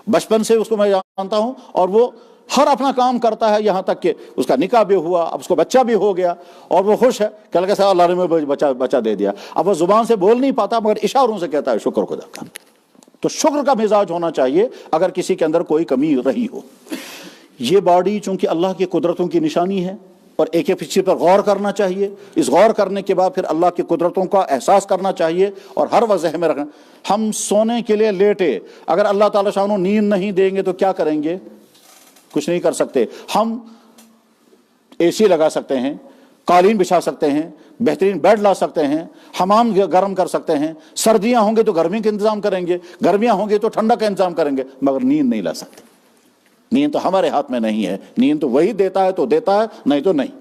بچپن سے اس کو میں جانتا ہوں، اور وہ ہر اپنا کام کرتا ہے، یہاں تک کہ اس کا نکاح بھی ہوا، اب اس کو بچہ بھی ہو گیا، اور وہ خوش ہے کہ اللہ نے مجھے بچہ دے دیا. اب وہ زبان سے بول نہیں پاتا مگر اشاروں سے کہتا ہے شکر خدا کا. تو شکر کا مزاج ہونا چاہیے اگر کسی کے اندر کوئی کمی رہی ہو. یہ باڈی چونکہ اللہ کی قدرتوں کی نشانی ہے، اور ایک ایک چیز پر غور کرنا چاہیے. اس غور کرنے کے بعد پھر اللہ کی قدرتوں کا احساس کرنا چاہیے، اور ہر وقت ذہن میں رکھنا. ہم سونے کے لیے لیٹے، اگر اللہ تعالیٰ شانو نیند نہیں دیں گے تو کیا کریں گے؟ کچھ نہیں کر سکتے. ہم اے سی لگا سکتے ہیں، قالین بچھا سکتے ہیں، بہترین بیڈ لا سکتے ہیں، حمام گرم کر سکتے ہیں. سردیاں ہوں گے تو گرمی کا انتظام کریں گے، گرمیاں ہوں گے تو ٹھنڈا کا انتظام کریں گے، مگر نیند نہیں لا سکتے. نیند تو ہمارے ہاتھ میں نہیں ہے. نیند تو وہی دیتا ہے تو دیتا ہے، نہیں تو نہیں.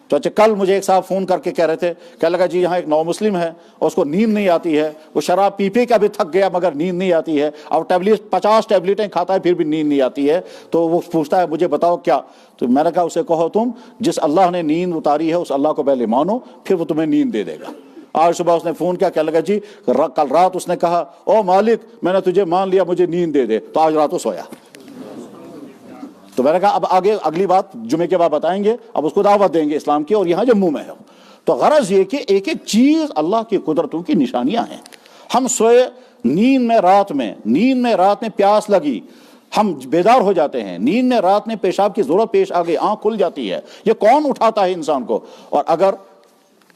تو اچھا کل مجھے ایک صاحب فون کر کے کہہ رہے تھے، کہنے لگا جی یہاں ایک نو مسلم ہے اور اس کو نیند نہیں آتی ہے، وہ شراب پی کے بھی تھک گیا مگر نیند نہیں آتی ہے، اور 50 ٹیبلٹیں کھاتا ہے پھر بھی نیند نہیں آتی ہے. تو وہ پوچھتا ہے مجھے بتاؤ کیا؟ تو میں نے کہا اسے کہو تم جس اللہ نے نیند اتاری ہے اس اللہ کو پہلے مانو، پھر وہ تمہیں نیند دے دے گا. آج صبح اس نے فون کیا، کہنے لگا جی کل رات اس نے کہا او مالک میں نے تجھے مان لیا، مجھے نیند دے دے، تو آج رات وہ سویا. تو میں نے کہا اب آگے اگلی بات جمعے کے بعد بتائیں گے، اب اس کو دعوت دیں گے اسلام کی، اور یہاں جموں میں ہے. تو غرض یہ کہ ایک ایک چیز اللہ کی قدرتوں کی نشانیاں ہیں. ہم سوئے، نیند میں رات میں پیاس لگی، ہم بیدار ہو جاتے ہیں. نیند میں رات میں پیشاب کی ضرورت پیش آ گئی، آنکھ کھل جاتی ہے. یہ کون اٹھاتا ہے انسان کو؟ اور اگر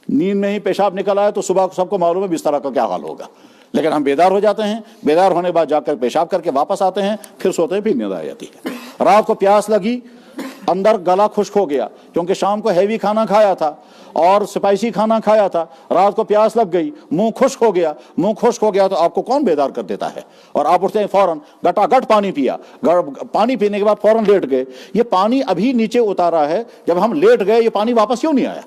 نیند میں ہی پیشاب نکل آئے تو صبح سب کو معلوم ہے بستر کا کیا حال ہوگا. لیکن ہم بیدار ہو جاتے ہیں، بیدار ہونے کے بعد جا کر پیشاب کر کے واپس آتے ہیں، پھر سوتے ہیں، پھر نیند آ جاتی ہے. رات کو پیاس لگی، اندر گلا خشک ہو گیا کیونکہ شام کو ہیوی کھانا کھایا تھا اور اسپائسی کھانا کھایا تھا. رات کو پیاس لگ گئی، منہ خشک ہو گیا تو آپ کو کون بیدار کر دیتا ہے؟ اور آپ اٹھتے ہیں فوراً گٹا گٹ پانی پیا، پانی پینے کے بعد فوراً لیٹ گئے. یہ پانی ابھی نیچے اتارا ہے، جب ہم لیٹ گئے یہ پانی واپس کیوں نہیں آیا؟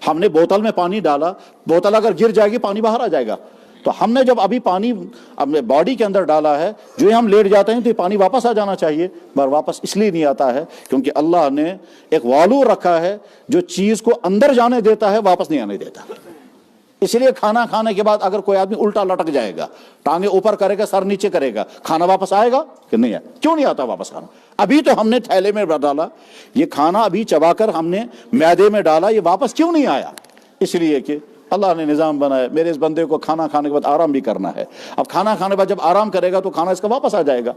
ہم نے بوتل میں پانی ڈالا، بوتل اگر گر جائے گی پانی باہر آ جائے گا. تو ہم نے جب ابھی پانی اپنے باڈی کے اندر ڈالا ہے، جو ہم لیٹ جاتے ہیں تو یہ پانی واپس آ جانا چاہیے، مگر واپس اس لیے نہیں آتا ہے کیونکہ اللہ نے ایک والو رکھا ہے جو چیز کو اندر جانے دیتا ہے، واپس نہیں آنے دیتا. اس لیے کھانا کھانے کے بعد اگر کوئی آدمی الٹا لٹک جائے گا، ٹانگیں اوپر کرے گا، سر نیچے کرے گا، کھانا واپس آئے گا کہ نہیں آئے؟ کیوں نہیں آتا واپس کھانا؟ ابھی تو ہم نے تھیلے میں ڈالا، یہ کھانا ابھی چبا کر ہم نے معدے میں ڈالا، یہ واپس کیوں نہیں آیا؟ اس لیے کہ اللہ نے نظام بنایا میرے اس بندے کو کھانا کھانے کے بعد آرام بھی کرنا ہے. اب کھانا کھانے کے بعد جب آرام کرے گا تو کھانا اس کا واپس آ جائے گا،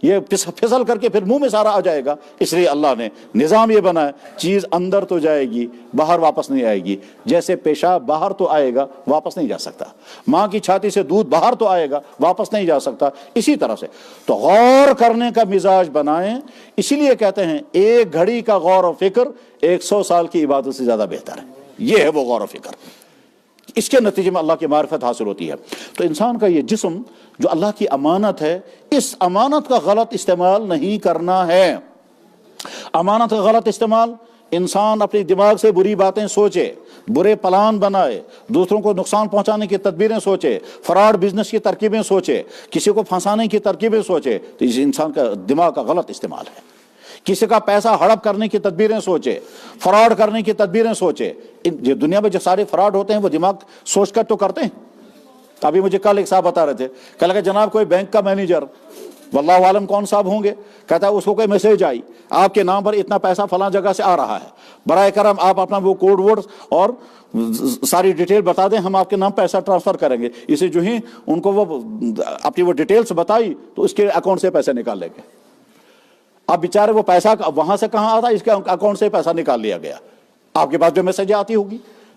یہ پھسل کر کے پھر منہ میں سارا آ جائے گا. اس لیے اللہ نے نظام یہ بنایا، چیز اندر تو جائے گی، باہر واپس نہیں آئے گی. جیسے پیشاب باہر تو آئے گا، واپس نہیں جا سکتا. ماں کی چھاتی سے دودھ باہر تو آئے گا، واپس نہیں جا سکتا. اسی طرح سے تو غور کرنے کا مزاج بنائیں. اسی لیے کہتے ہیں ایک گھڑی کا غور و فکر 100 سال کی عبادت سے زیادہ بہتر ہے. یہ ہے وہ غور و فکر، اس کے نتیجے میں اللہ کی معرفت حاصل ہوتی ہے. تو انسان کا یہ جسم جو اللہ کی امانت ہے، اس امانت کا غلط استعمال نہیں کرنا ہے. امانت کا غلط استعمال، انسان اپنے دماغ سے بری باتیں سوچے، برے پلان بنائے، دوسروں کو نقصان پہنچانے کی تدبیریں سوچے، فراڈ بزنس کی ترکیبیں سوچے، کسی کو پھنسانے کی ترکیبیں سوچے، تو اس انسان کا دماغ کا غلط استعمال ہے. کسی کا پیسہ ہڑپ کرنے کی تدبیریں سوچے، فراڈ کرنے کی تدبیریں سوچے. یہ دنیا میں جو سارے فراڈ ہوتے ہیں وہ دماغ سوچ کر تو کرتے ہیں. ابھی مجھے کل ایک صاحب بتا رہے تھے، کہا کہ جناب کوئی بینک کا مینیجر، واللہ عالم کون صاحب ہوں گے، کہتا ہے اس کو کوئی میسج آئی آپ کے نام پر اتنا پیسہ فلاں جگہ سے آ رہا ہے، برائے کرم آپ اپنا وہ کوڈ ورڈ اور ساری ڈیٹیل بتا دیں، ہم آپ کے نام پیسہ ٹرانسفر کریں گے. اسے جو ہی ان کو وہ اپنی وہ ڈیٹیلز بتائی تو اس کے اکاؤنٹ سے پیسے نکال لیں گے. اب بیچارے وہ پیسہ وہاں سے کہاں آتا، اس کے اکاؤنٹ سے پیسہ نکال لیا گیا. آپ کے پاس جو میسج آتی ہوگی،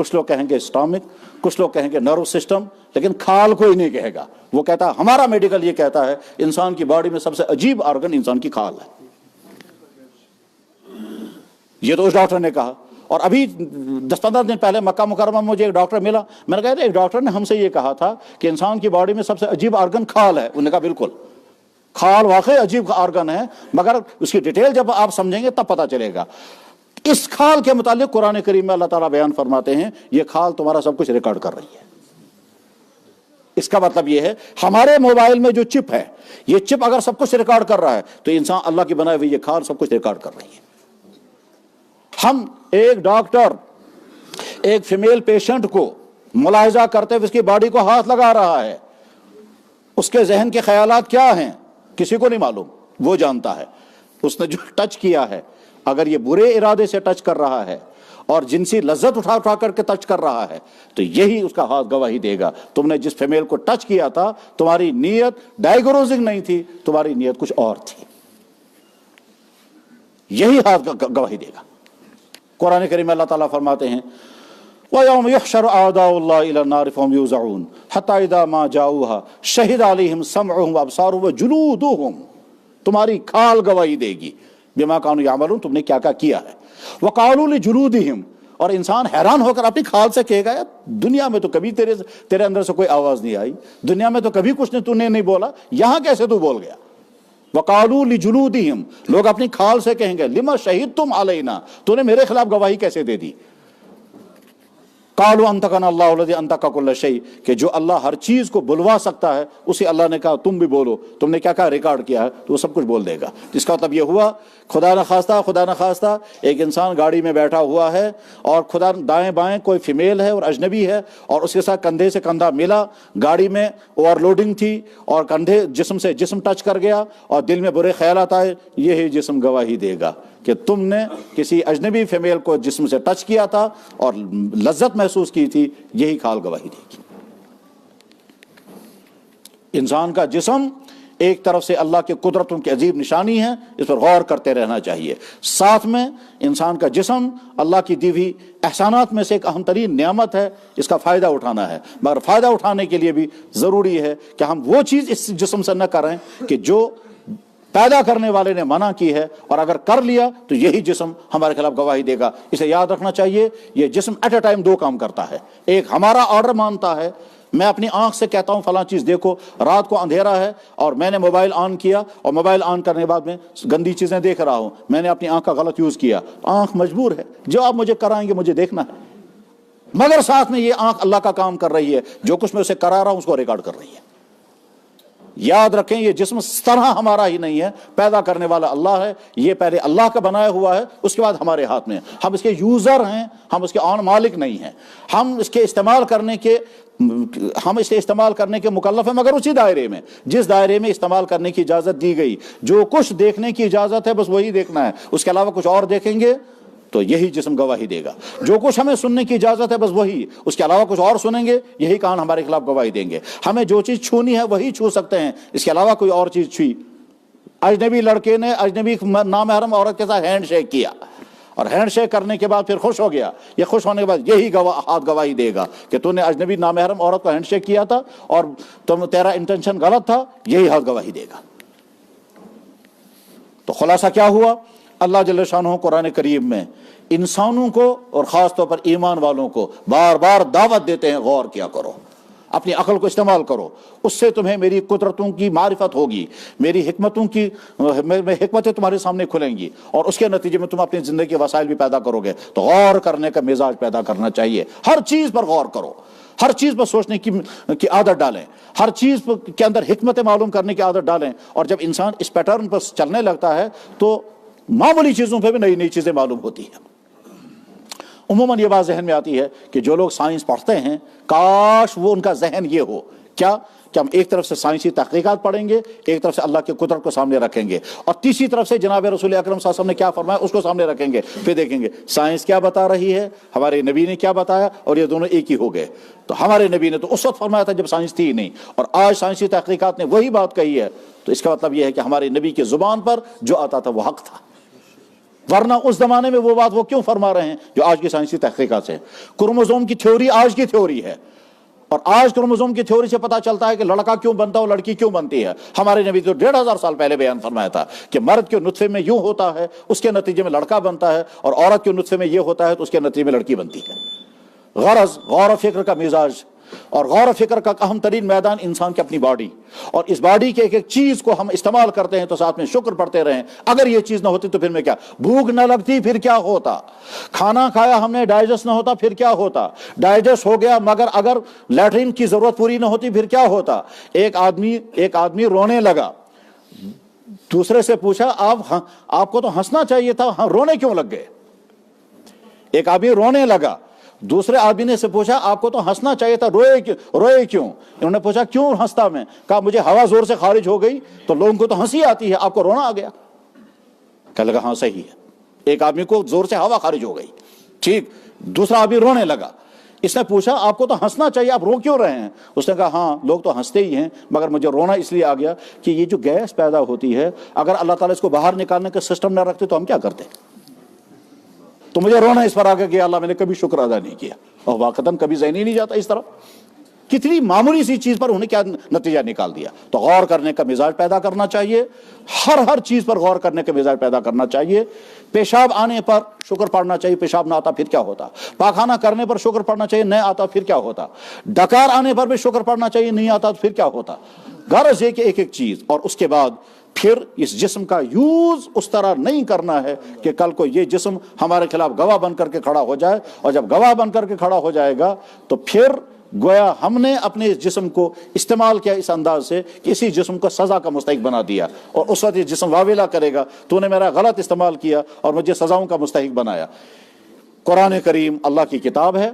کچھ لوگ کہیں گے اسٹامک، کچھ لوگ کہیں گے نرو سسٹم، لیکن کھال کوئی نہیں کہے گا۔ وہ کہتا ہے، ہمارا میڈیکل یہ کہتا ہے انسان کی باڈی میں سب سے عجیب آرگن انسان کی کھال ہے۔ یہ تو اس ڈاکٹر نے کہا۔ اور ابھی 10-15 دن پہلے مکہ مکرمہ میں مجھے ایک ڈاکٹر ملا، میں نے کہا ایک ڈاکٹر نے ہم سے یہ کہا تھا کہ انسان کی باڈی میں سب سے عجیب آرگن کھال ہے۔ انہوں نے کہا بالکل، کھال واقعی عجیب آرگن ہے، مگر اس کی ڈیٹیل جب آپ سمجھیں گے تب پتہ چلے گا۔ اس کھال کے متعلق قرآن کریم میں اللہ تعالیٰ بیان فرماتے ہیں یہ کھال تمہارا سب کچھ ریکارڈ کر رہی ہے۔ اس کا مطلب یہ ہے ہمارے موبائل میں جو چپ ہے، یہ چپ اگر سب کچھ ریکارڈ کر رہا ہے تو انسان اللہ کی بنائے ہوئی یہ کھال سب کچھ ریکارڈ کر رہی ہے۔ ہم ایک ڈاکٹر ایک فیمیل پیشنٹ کو ملاحظہ کرتے ہوئے اس کی باڈی کو ہاتھ لگا رہا ہے، اس کے ذہن کے خیالات کیا ہیں کسی کو نہیں معلوم، وہ جانتا ہے۔ اس نے جو ٹچ کیا ہے، اگر یہ برے ارادے سے ٹچ کر رہا ہے اور جنسی لذت اٹھا کر کے ٹچ کر رہا ہے تو یہی اس کا ہاتھ گواہی دے گا۔ تم نے جس فیمیل کو ٹچ کیا تھا تمہاری نیت ڈائیگنوزنگ نہیں تھی، تمہاری نیت کچھ اور تھی، یہی ہاتھ گواہی دے گا۔ قرآن کریم میں اللہ تعالیٰ فرماتے ہیں وَيَوْمَ يُحْشَرُ أَعْدَاءُ اللَّهِ إِلَى النَّارِ فَهُمْ يُوزَعُونَ حَتَّى إِذَا مَا جَاءُوهَا شَهِدَ عَلَيْهِمْ سَمْعُهُمْ وَأَبْصَارُهُمْ وَجُلُودُهُمْ، تمہاری کھال گواہی دے گی بما كانوا يعملون، تم نے کیا کیا ہے۔ وَقَالُوا لِجُلُودِهِمْ، اور انسان حیران ہو کر اپنی کھال سے کہے گا یار دنیا میں تو کبھی تیرے اندر سے کوئی آواز نہیں آئی، دنیا میں تو کبھی کچھ تو نے نہیں بولا، یہاں کیسے تو بول گیا۔ وَقَالُوا لِجُلُودِهِمْ، لوگ اپنی کھال سے کہیں گے لِمَ شَهِدْتُمْ عَلَيْنَا، تو نے میرے خلاف گواہی کیسے دے دی۔ قَالُوا أَنطَقَنَا اللَّهُ الَّذِي أَنطَقَ كُلَّ شَيْءٍ، کہ جو اللہ ہر چیز کو بلوا سکتا ہے اسی اللہ نے کہا تم بھی بولو، تم نے کیا کہا ریکارڈ کیا ہے تو وہ سب کچھ بول دے گا۔ اس کا مطلب یہ ہوا خدا نہ خواستہ ایک انسان گاڑی میں بیٹھا ہوا ہے اور خدا دائیں بائیں کوئی فیمیل ہے اور اجنبی ہے اور اس کے ساتھ کندھے سے کندھا ملا، گاڑی میں اوور لوڈنگ تھی اور کندھے جسم سے جسم ٹچ کر گیا اور دل میں برے خیالات آئے، یہی جسم گواہی دے گا کہ تم نے کسی اجنبی فیمیل کو جسم سے ٹچ کیا تھا اور لذت محسوس کی تھی، یہی کھال گواہی دے گی۔ انسان کا جسم ایک طرف سے اللہ کے قدرتوں کی عجیب نشانی ہے، اس پر غور کرتے رہنا چاہیے۔ ساتھ میں انسان کا جسم اللہ کی دی ہوئی احسانات میں سے ایک اہم ترین نعمت ہے، اس کا فائدہ اٹھانا ہے، مگر فائدہ اٹھانے کے لیے بھی ضروری ہے کہ ہم وہ چیز اس جسم سے نہ کریں کہ جو پیدا کرنے والے نے منع کی ہے، اور اگر کر لیا تو یہی جسم ہمارے خلاف گواہی دے گا۔ اسے یاد رکھنا چاہیے یہ جسم ایٹ اے ٹائم دو کام کرتا ہے، ایک ہمارا آرڈر مانتا ہے، میں اپنی آنکھ سے کہتا ہوں فلاں چیز دیکھو، رات کو اندھیرا ہے اور میں نے موبائل آن کیا اور موبائل آن کرنے کے بعد میں گندی چیزیں دیکھ رہا ہوں، میں نے اپنی آنکھ کا غلط یوز کیا، آنکھ مجبور ہے، جو آپ مجھے کرائیں گے مجھے دیکھنا ہے، مگر ساتھ میں یہ آنکھ اللہ کا کام کر رہی ہے، جو کچھ میں اسے کرا رہا ہوں اس کو ریکارڈ کر رہی ہے۔ یاد رکھیں یہ جسم اس طرح ہمارا ہی نہیں ہے، پیدا کرنے والا اللہ ہے، یہ پہلے اللہ کا بنایا ہوا ہے، اس کے بعد ہمارے ہاتھ میں، ہم اس کے یوزر ہیں، ہم اس کے آن مالک نہیں ہیں، ہم اس کے استعمال کرنے کے مکلف ہیں، مگر اسی دائرے میں جس دائرے میں استعمال کرنے کی اجازت دی گئی۔ جو کچھ دیکھنے کی اجازت ہے بس وہی دیکھنا ہے، اس کے علاوہ کچھ اور دیکھیں گے تو یہی جسم گواہی دے گا۔ جو کچھ ہمیں سننے کی اجازت ہے بس وہی، اس کے علاوہ کچھ اور سنیں گے یہی کان ہمارے خلاف گواہی دیں گے۔ ہمیں جو چیز چھونی ہے وہی چھو سکتے ہیں، اس کے علاوہ کوئی اور چیز چھوئی۔ اجنبی لڑکے نے اجنبی نامحرم عورت کے ساتھ ہینڈ شیک کیا اور ہینڈ شیک کرنے کے بعد پھر خوش ہو گیا، یہ خوش ہونے کے بعد یہی ہاتھ گواہی دے گا کہ تو نے اجنبی نامحرم عورت کو ہینڈ شیک کیا تھا اور تیرا انٹینشن غلط تھا، یہی ہاتھ گواہی دے گا۔ تو خلاصہ کیا ہوا؟ اللہ جل شانہ قرآن کریم میں انسانوں کو اور خاص طور پر ایمان والوں کو بار بار دعوت دیتے ہیں غور کیا کرو، اپنی عقل کو استعمال کرو، اس سے تمہیں میری قدرتوں کی معرفت ہوگی، میری حکمتوں کی حکمتیں تمہارے سامنے کھلیں گی اور اس کے نتیجے میں تم اپنی زندگی کے وسائل بھی پیدا کرو گے۔ تو غور کرنے کا مزاج پیدا کرنا چاہیے، ہر چیز پر غور کرو، ہر چیز پر سوچنے کی عادت ڈالیں، ہر چیز کے اندر حکمتیں معلوم کرنے کی عادت ڈالیں، اور جب انسان اس پیٹرن پر چلنے لگتا ہے تو معمولی چیزوں پہ بھی نئی نئی چیزیں معلوم ہوتی ہیں۔ عموماً یہ بات ذہن میں آتی ہے کہ جو لوگ سائنس پڑھتے ہیں کاش وہ ان کا ذہن یہ ہو کیا کہ ہم ایک طرف سے سائنسی تحقیقات پڑھیں گے، ایک طرف سے اللہ کی قدرت کو سامنے رکھیں گے، اور تیسری طرف سے جناب رسول اکرم صلی اللہ علیہ وسلم نے کیا فرمایا اس کو سامنے رکھیں گے، پھر دیکھیں گے سائنس کیا بتا رہی ہے، ہمارے نبی نے کیا بتایا، اور یہ دونوں ایک ہی ہو گئے۔ تو ہمارے نبی نے تو اس وقت فرمایا تھا جب سائنس تھی ہی نہیں، اور آج سائنسی تحقیقات نے وہی بات کہی ہے، تو اس کا مطلب یہ ہے کہ ہمارے نبی کی زبان پر جو آتا تھا وہ حق تھا۔ ورنہ اس زمانے میں وہ بات وہ کیوں فرما رہے ہیں جو آج کی سائنسی تحقیقات سے. کروموزوم کی تھیوری آج کی تھیوری ہے, اور آج کروموزوم کی تھیوری سے پتا چلتا ہے کہ لڑکا کیوں بنتا ہے اور لڑکی کیوں بنتی ہے. ہمارے نبی تو 1500 سال پہلے بیان فرمایا تھا کہ مرد کے نطفے میں یوں ہوتا ہے, اس کے نتیجے میں لڑکا بنتا ہے, اور عورت کے نطفے میں یہ ہوتا ہے تو اس کے نتیجے میں لڑکی بنتی ہے. غرض غور و فکر کا مزاج اور غور و فکر کا اہم ترین میدان انسان کی اپنی باڈی, اور اس باڈی کے ایک ایک چیز کو ہم استعمال کرتے ہیں تو ساتھ میں شکر پڑھتے رہیں. اگر یہ چیز نہ ہوتی تو پھر میں کیا, بھوک نہ لگتی پھر کیا ہوتا, کھانا کھایا ہم نے ڈائجسٹ نہ ہوتا پھر کیا ہوتا, ڈائجسٹ ہو گیا مگر اگر لیٹرین کی ضرورت پوری نہ ہوتی پھر کیا ہوتا. ایک آدمی رونے لگا, دوسرے سے پوچھا آپ کو تو ہنسنا چاہیے تھا, رونے کیوں لگ گئے. ایک آدمی رونے لگا, دوسرے آدمی نے سے پوچھا آپ کو تو ہنسنا چاہیے تھا, روئے کیوں. انہوں نے پوچھا کیوں ہنستا میں, کہا مجھے ہوا زور سے خارج ہو گئی تو لوگوں کو تو ہنسی آتی ہے, آپ کو رونا آ گیا. کہنے لگا ہاں صحیح ہے, ایک آدمی کو زور سے ہوا خارج ہو گئی, ٹھیک, دوسرا آدمی رونے لگا. اس نے پوچھا آپ کو تو ہنسنا چاہیے, آپ رو کیوں رہے ہیں. اس نے کہا ہاں لوگ تو ہنستے ہی ہیں مگر مجھے رونا اس لیے آ گیا کہ یہ جو گیس پیدا ہوتی ہے اگر اللہ تعالیٰ اس کو باہر نکالنے کا سسٹم نہ رکھتے تو ہم کیا کرتے, تو مجھے رونا اس پر آ گیا. اللہ میں نے کبھی شکر ادا نہیں کیا, اور واقعتاً کبھی ذہن ہی نہیں جاتا اس طرح. کتنی معمولی سی چیز پر انہیں کیا نتیجہ نکال دیا. تو غور کرنے کا مزاج پیدا کرنا چاہیے, ہر چیز پر غور کرنے کا مزاج پیدا کرنا چاہیے. پیشاب آنے پر شکر پڑھنا چاہیے, پیشاب نہ آتا پھر کیا ہوتا. پاخانہ کرنے پر شکر پڑھنا چاہیے, نہیں آتا پھر کیا ہوتا. ڈکار آنے پر بھی شکر پڑھنا چاہیے, نہیں آتا تو پھر کیا ہوتا. غرض یہ کہ ایک ایک چیز, اور اس کے بعد پھر اس جسم کا یوز اس طرح نہیں کرنا ہے کہ کل کو یہ جسم ہمارے خلاف گواہ بن کر کے کھڑا ہو جائے, اور جب گواہ بن کر کے کھڑا ہو جائے گا تو پھر گویا ہم نے اپنے اس جسم کو استعمال کیا اس انداز سے کہ اسی جسم کو سزا کا مستحق بنا دیا, اور اس وقت یہ جسم واویلا کرے گا تو نے میرا غلط استعمال کیا اور مجھے سزاؤں کا مستحق بنایا. قرآن کریم اللہ کی کتاب ہے,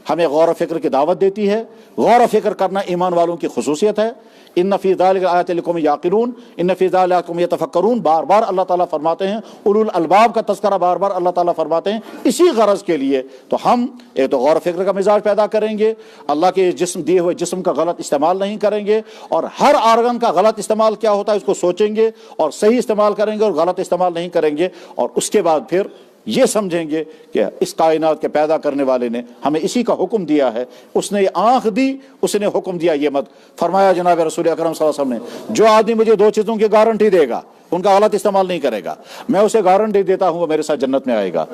ہمیں غور و فکر کی دعوت دیتی ہے. غور و فکر کرنا ایمان والوں کی خصوصیت ہے. ان فی ذلک آیات لقوم یعقلون, ان فی ذلک لقوم یتفکرون, بار بار اللہ تعالیٰ فرماتے ہیں. اولو الالباب کا تذکرہ بار بار اللہ تعالیٰ فرماتے ہیں اسی غرض کے لیے. تو ہم ایک تو غور و فکر کا مزاج پیدا کریں گے, اللہ کے جسم دیے ہوئے جسم کا غلط استعمال نہیں کریں گے, اور ہر آرگن کا غلط استعمال کیا ہوتا ہے اس کو سوچیں گے اور صحیح استعمال کریں گے اور غلط استعمال نہیں کریں گے. اور اس کے بعد پھر یہ سمجھیں گے کہ اس کائنات کے پیدا کرنے والے نے ہمیں اسی کا حکم دیا ہے. اس نے آنکھ دی, اس نے حکم دیا یہ مت. فرمایا جناب رسول اکرم صلی اللہ علیہ وسلم نے, جو آدمی مجھے 2 چیزوں کی گارنٹی دے گا, ان کا غلط استعمال نہیں کرے گا, میں اسے گارنٹی دیتا ہوں وہ میرے ساتھ جنت میں آئے گا.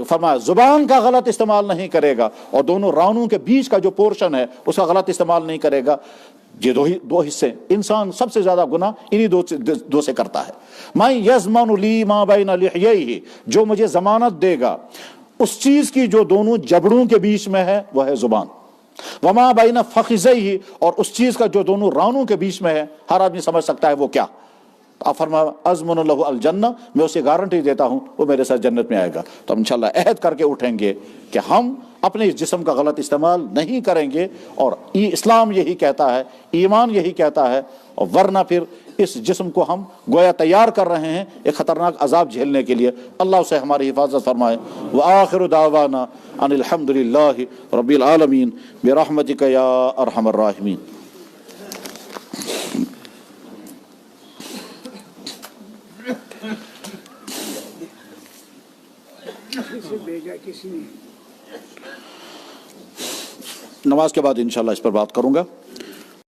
فرمایا زبان کا غلط استعمال نہیں کرے گا, اور دونوں رانوں کے بیچ کا جو پورشن ہے اس کا غلط استعمال نہیں کرے گا. یہ دو حصے, انسان سب سے زیادہ گناہ انہی دو سے کرتا ہے. میں یضمن لی ما بین لحییہ, جو مجھے ضمانت دے گا اس چیز کی جو دونوں جبڑوں کے بیچ میں ہے وہ ہے زبان. وما بین فخذیہ, اور اس چیز کا جو دونوں رانوں کے بیچ میں ہے. ہر آدمی سمجھ سکتا ہے وہ کیا. آپ فرمایا اضمن لہ الجنہ, میں اسے گارنٹی دیتا ہوں وہ میرے ساتھ جنت میں آئے گا. تو ہم انشاءاللہ عہد کر کے اٹھیں گے کہ ہم اپنے اس جسم کا غلط استعمال نہیں کریں گے, اور اسلام یہی کہتا ہے, ایمان یہی کہتا ہے. اور ورنہ پھر اس جسم کو ہم گویا تیار کر رہے ہیں ایک خطرناک عذاب جھیلنے کے لیے. اللہ اسے ہماری حفاظت فرمائے. وآخر دعوانا ان الحمد للہ رب العالمین برحمتک یا ارحم الراحمین. نماز کے بعد انشاءاللہ اس پر بات کروں گا.